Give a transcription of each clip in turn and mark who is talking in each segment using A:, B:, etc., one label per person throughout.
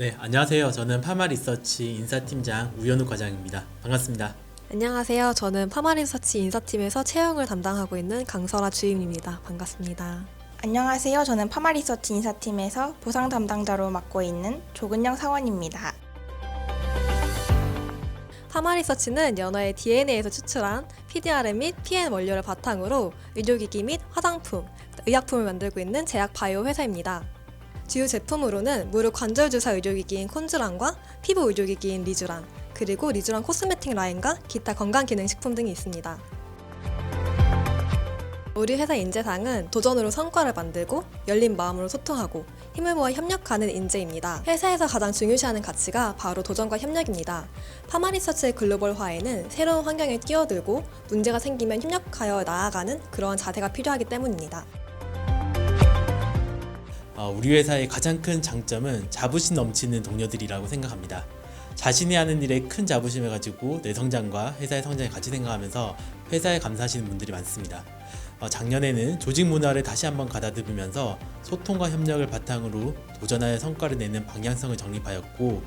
A: 네, 안녕하세요. 저는 파마리서치 인사팀장 우현욱 과장입니다. 반갑습니다.
B: 안녕하세요. 저는 파마리서치 인사팀에서 채용을 담당하고 있는 강설아 주임입니다. 반갑습니다.
C: 안녕하세요. 저는 파마리서치 인사팀에서 보상 담당자로 맡고 있는 조근영 사원입니다.
B: 파마리서치는 연어의 DNA에서 추출한 PDRM 및 PN 원료를 바탕으로 의료기기 및 화장품, 의약품을 만들고 있는 제약 바이오 회사입니다. 주요 제품으로는 무릎 관절주사 의료기기인 콘즈란과 피부 의료기기인 리쥬란, 그리고 리쥬란 코스메틱 라인과 기타 건강기능식품 등이 있습니다. 우리 회사 인재상은 도전으로 성과를 만들고 열린 마음으로 소통하고 힘을 모아 협력하는 인재입니다. 회사에서 가장 중요시하는 가치가 바로 도전과 협력입니다. 파마리서치의 글로벌화에는 새로운 환경에 뛰어들고 문제가 생기면 협력하여 나아가는 그러한 자세가 필요하기 때문입니다.
A: 우리 회사의 가장 큰 장점은 자부심 넘치는 동료들이라고 생각합니다. 자신이 하는 일에 큰 자부심을 가지고 내 성장과 회사의 성장을 같이 생각하면서 회사에 감사하시는 분들이 많습니다. 작년에는 조직 문화를 다시 한번 가다듬으면서 소통과 협력을 바탕으로 도전하여 성과를 내는 방향성을 정립하였고,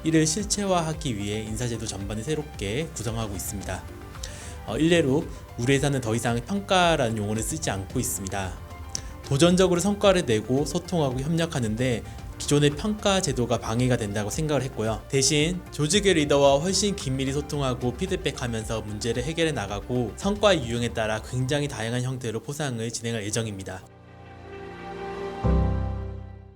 A: 이를 실체화하기 위해 인사제도 전반을 새롭게 구성하고 있습니다. 일례로 우리 회사는 더 이상 평가라는 용어를 쓰지 않고 있습니다. 도전적으로 성과를 내고 소통하고 협력하는데 기존의 평가 제도가 방해가 된다고 생각을 했고요. 대신 조직의 리더와 훨씬 긴밀히 소통하고 피드백하면서 문제를 해결해 나가고 성과의 유형에 따라 굉장히 다양한 형태로 포상을 진행할 예정입니다.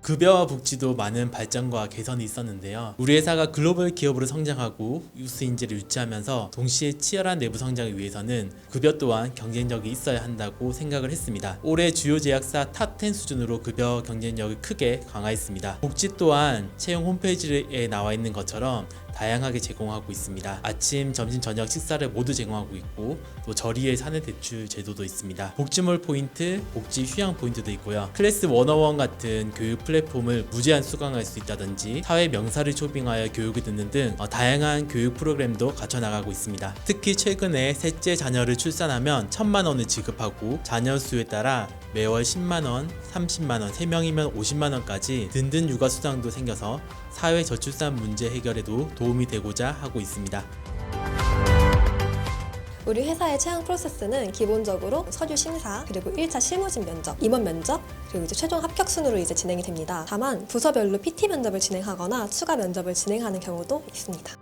A: 급여와 복지도 많은 발전과 개선이 있었는데요. 우리 회사가 글로벌 기업으로 성장하고 유수 인재를 유치하면서 동시에 치열한 내부 성장을 위해서는 급여 또한 경쟁력이 있어야 한다고 생각을 했습니다. 올해 주요 제약사 탑10 수준으로 급여 경쟁력을 크게 강화했습니다. 복지 또한 채용 홈페이지에 나와 있는 것처럼 다양하게 제공하고 있습니다. 아침, 점심, 저녁 식사를 모두 제공하고 있고, 또 저리의 사내 대출 제도도 있습니다. 복지몰 포인트, 복지 휴양 포인트도 있고요. 클래스 101 같은 교육 플랫폼을 무제한 수강할 수 있다든지 사회 명사를 초빙하여 교육을 듣는 등 다양한 교육 프로그램도 갖춰나가고 있습니다. 특히 최근에 셋째 자녀를 출산하면 1,000만 원을 지급하고 자녀 수에 따라 매월 10만원, 30만원, 3명이면 50만원까지 든든 육아 수당도 생겨서 사회 저출산 문제 해결에도 도움이 되고자 하고 있습니다.
B: 우리 회사의 채용 프로세스는 기본적으로 서류 심사, 그리고 1차 실무진 면접, 임원 면접, 그리고 이제 최종 합격 순으로 진행이 됩니다. 다만 부서별로 PT 면접을 진행하거나 추가 면접을 진행하는 경우도 있습니다.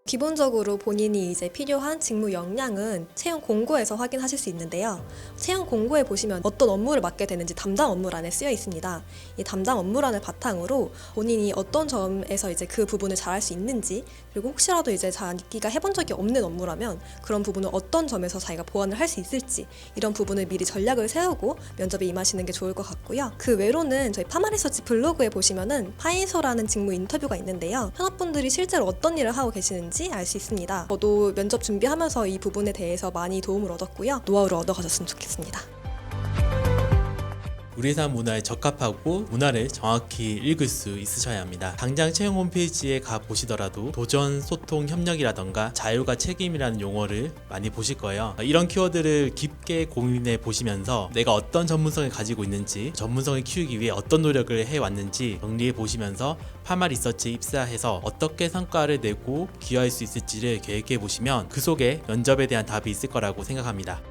B: 기본적으로 본인이 필요한 직무 역량은 채용 공고에서 확인하실 수 있는데요. 채용 공고에 보시면 어떤 업무를 맡게 되는지 담당 업무란에 쓰여 있습니다. 이 담당 업무란을 바탕으로 본인이 어떤 점에서 그 부분을 잘할 수 있는지, 그리고 혹시라도 자기가 해본 적이 없는 업무라면 그런 부분을 어떤 점에서 자기가 보완을 할 수 있을지, 이런 부분을 미리 전략을 세우고 면접에 임하시는 게 좋을 것 같고요. 그 외로는 저희 파마리서치 블로그에 보시면은 파인소라는 직무 인터뷰가 있는데요. 현업분들이 실제로 어떤 일을 하고 계시는지 알 수 있습니다. 저도 면접 준비하면서 이 부분에 대해서 많이 도움을 얻었고요. 노하우를 얻어가셨으면 좋겠습니다.
A: 우리 회사 문화에 적합하고 문화를 정확히 읽을 수 있으셔야 합니다. 당장 채용 홈페이지에 가 보시더라도 도전, 소통, 협력이라던가 자율과 책임이라는 용어를 많이 보실 거예요. 이런 키워드를 깊게 고민해 보시면서 내가 어떤 전문성을 가지고 있는지, 전문성을 키우기 위해 어떤 노력을 해왔는지 정리해 보시면서 파마리서치에 입사해서 어떻게 성과를 내고 기여할 수 있을지를 계획해 보시면 그 속에 면접에 대한 답이 있을 거라고 생각합니다.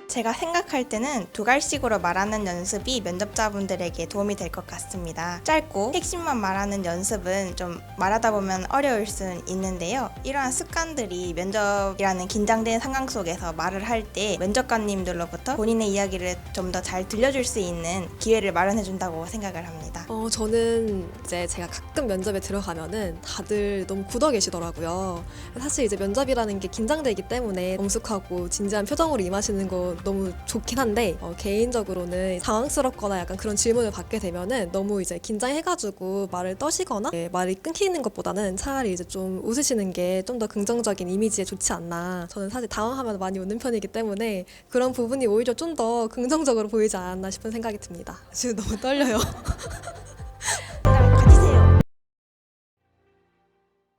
C: 제가 생각할 때는 두 갈식으로 말하는 연습이 면접자분들에게 도움이 될 것 같습니다. 짧고 핵심만 말하는 연습은 좀 말하다 보면 어려울 수는 있는데요. 이러한 습관들이 면접이라는 긴장된 상황 속에서 말을 할 때 면접관님들로부터 본인의 이야기를 좀 더 잘 들려줄 수 있는 기회를 마련해준다고 생각을 합니다.
B: 저는 제가 가끔 면접에 들어가면은 다들 너무 굳어 계시더라고요. 사실 면접이라는 게 긴장되기 때문에 엄숙하고 진지한 표정으로 임하시는 거 너무 좋긴 한데, 개인적으로는 당황스럽거나 약간 그런 질문을 받게 되면은 너무 긴장해가지고 말을 떠시거나 말이 끊기는 것보다는 차라리 좀 웃으시는 게 좀 더 긍정적인 이미지에 좋지 않나. 저는 사실 당황하면 많이 웃는 편이기 때문에 그런 부분이 오히려 좀 더 긍정적으로 보이지 않았나 싶은 생각이 듭니다. 지금 너무 떨려요.
C: 가지세요.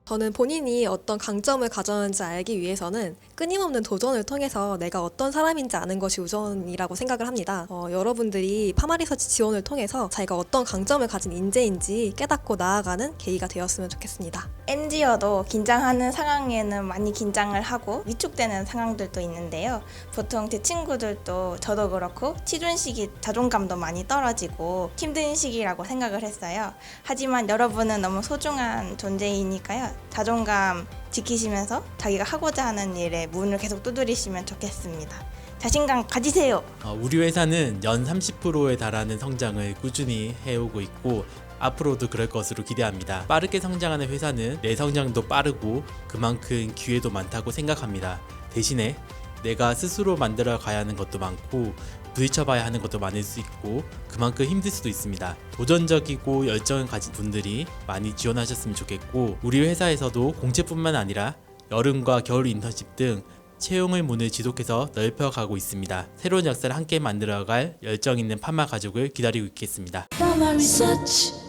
B: 저는 본인이 어떤 강점을 가졌는지 알기 위해서는 끊임없는 도전을 통해서 내가 어떤 사람인지 아는 것이 우선이라고 생각을 합니다. 여러분들이 파마리서치 지원을 통해서 자기가 어떤 강점을 가진 인재인지 깨닫고 나아가는 계기가 되었으면 좋겠습니다.
C: 엔지어도 긴장하는 상황에는 많이 긴장을 하고 위축되는 상황들도 있는데요. 보통 제 친구들도 저도 그렇고 취준 시기 자존감도 많이 떨어지고 힘든 시기라고 생각을 했어요. 하지만 여러분은 너무 소중한 존재이니까요. 자존감 지키시면서 자기가 하고자 하는 일에 문을 계속 두드리시면 좋겠습니다. 자신감 가지세요.
A: 우리 회사는 연 30%에 달하는 성장을 꾸준히 해오고 있고 앞으로도 그럴 것으로 기대합니다. 빠르게 성장하는 회사는 내 성장도 빠르고 그만큼 기회도 많다고 생각합니다. 대신에 내가 스스로 만들어 가야 하는 것도 많고 부딪혀봐야 하는 것도 많을 수 있고 그만큼 힘들 수도 있습니다. 도전적이고 열정을 가진 분들이 많이 지원하셨으면 좋겠고 우리 회사에서도 공채뿐만 아니라 여름과 겨울 인턴십 등 채용의 문을 지속해서 넓혀가고 있습니다. 새로운 역사를 함께 만들어갈 열정 있는 파마 가족을 기다리고 있겠습니다.
D: Pharma Research.